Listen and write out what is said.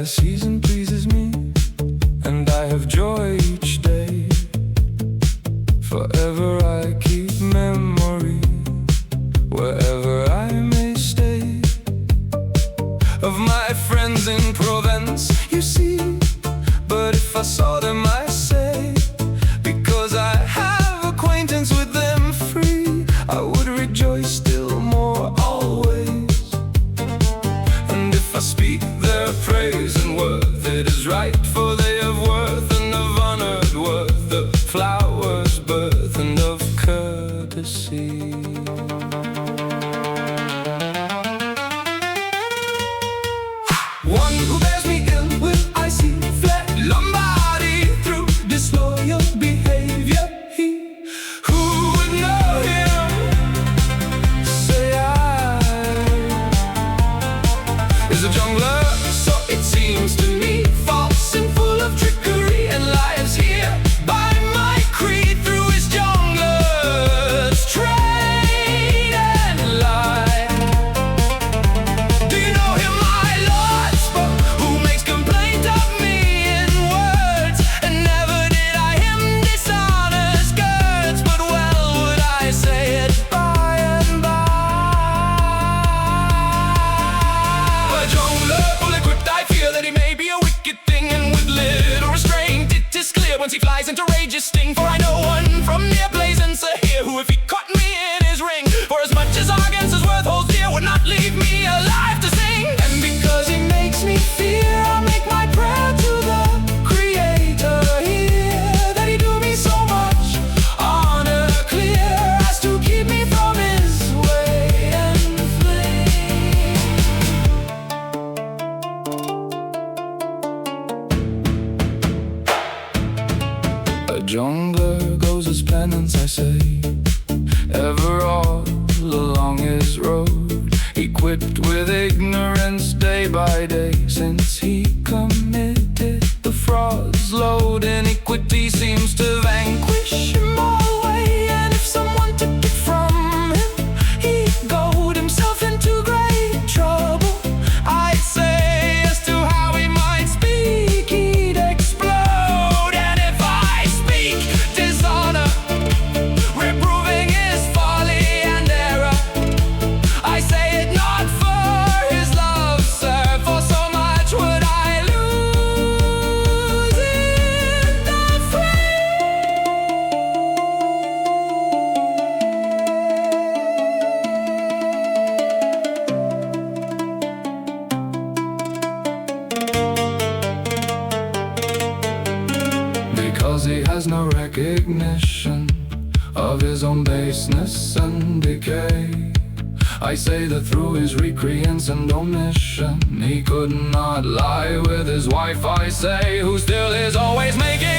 season pleases me, and I have joy each day. Forever I keep memory, wherever I may stay, of my friends in Provence, you see. But if I saw them, I say, because I have acquaintance with them free, I would rejoice still more always. And if I speak their praise and worth, it is right, for they have worth and of honored worth, the flower's birth and of courtesy. One who bears me ill will I see fled Lombardy through disloyal behavior. He who would know him, say I, is a jungler, so it seems to me, false and full of trickery, and lies here by my creed through his jungler's trade and lie. Do you know him, my lords, who makes complaint of me in words? And never did I him dishonor skirts, but well would I say it by and by. A jungler full equipped, I fear that he may be a wicked thing, and with little restraint it is clear once he flies into rage's sting. For I know one from near Blazon's here, who if he caught me in his ring, for as much as Argance's worth holds dear, would not leave me alive to sing. And because he makes me fear, I'll make my prayer to the Creator here, that he do me so much honor clear as to keep me from his way and flame. A jungler goes as penance, I say, ever all along his road, equipped with ignorance day by day, since he committed the fraud's load. Iniquity seems to vanquish him alway, and if someone took it from him, he'd goad himself into great trouble. I'd say as to how he might speak, he'd explode. And if I speak dishonor, reproving his folly and error, I say it not for his love, sir, for so much would I lose in the fray. Because he has no recognition of his own baseness and decay, I say that through his recreance and omission, he could not lie with his wife, I say, who still is always making